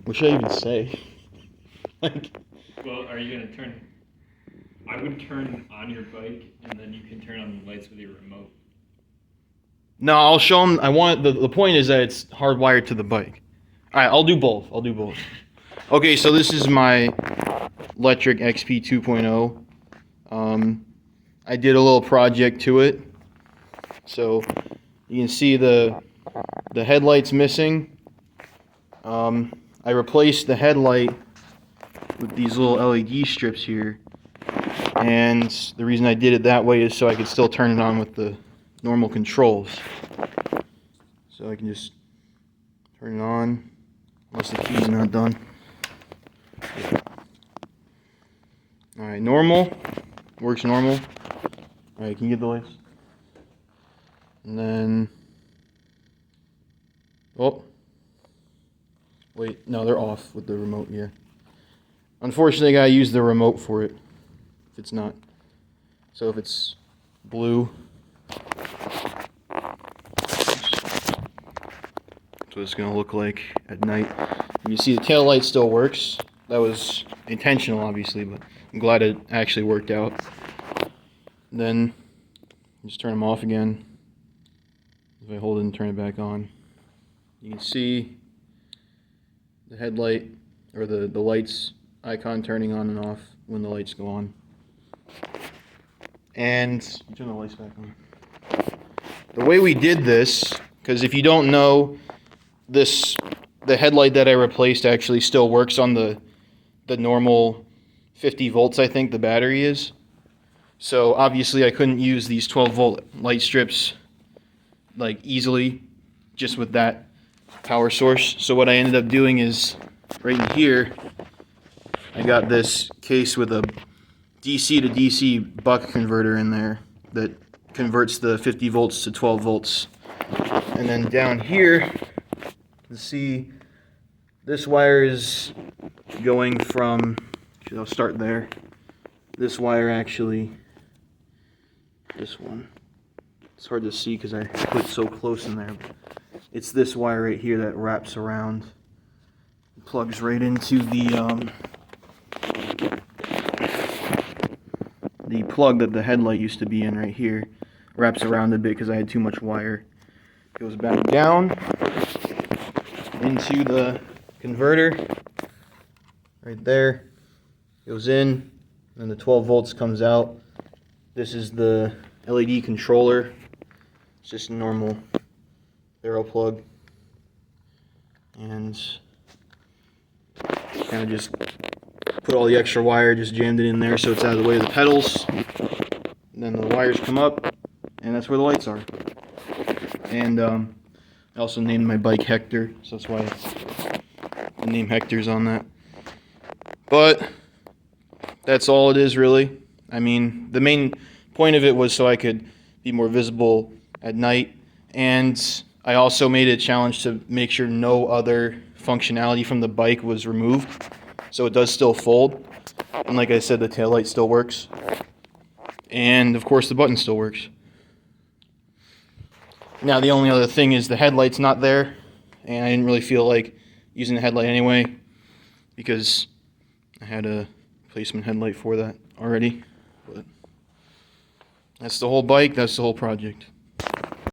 What should I even say? Like, well, are you gonna turn? I would turn on your bike, and then you can turn on the lights with your remote. no, I'll show them. I want the point is that it's hardwired to the bike. All right, I'll do both. Okay, so this is my Lectric XP 2.0. I did a little project to it, so you can see the headlight's missing. I replaced the headlight with these little LED strips here, and the reason I did it that way is so I could still turn it on with the normal controls. So I can just turn it on, unless the key's not done. Alright, normal, works normal. Alright, can you get the lights? And then, oh, wait, no, they're off with the remote, yeah. Unfortunately, I gotta use the remote for it, if it's not. So if it's blue, that's what it's gonna look like at night. And you see the tail light still works. That was intentional, obviously, but I'm glad it actually worked out. Then, just turn them off again. If I hold it and turn it back on, you can see the headlight, or the lights icon turning on and off when the lights go on. And turn the lights back on. The way we did this, because if you don't know, the headlight that I replaced actually still works on the normal 50 volts, I think the battery is. So obviously I couldn't use these 12 volt light strips like easily just with that power source. So what I ended up doing is right in here I got this case with a DC to DC buck converter in there that converts the 50 volts to 12 volts. And then down here, you see this wire is going from, I'll start there. This wire actually, this one, it's hard to see because I put it so close in there. It's this wire right here that wraps around, plugs right into the plug that the headlight used to be in right here. Wraps around a bit because I had too much wire. Goes back down into the converter right there. Goes in, and the 12 volts comes out. This is the LED controller. It's just a normal barrel plug, and kind of just put all the extra wire, just jammed it in there so it's out of the way of the pedals. And then the wires come up, and that's where the lights are. And I also named my bike Hector, so that's why the name Hector's on that. But that's all it is, really. I mean, the main point of it was so I could be more visible at night, and I also made it a challenge to make sure no other functionality from the bike was removed, so it does still fold. And like I said, the taillight still works, and of course the button still works. Now the only other thing is the headlight's not there, and I didn't really feel like using the headlight anyway because I had a replacement headlight for that already. But that's the whole bike, that's the whole project.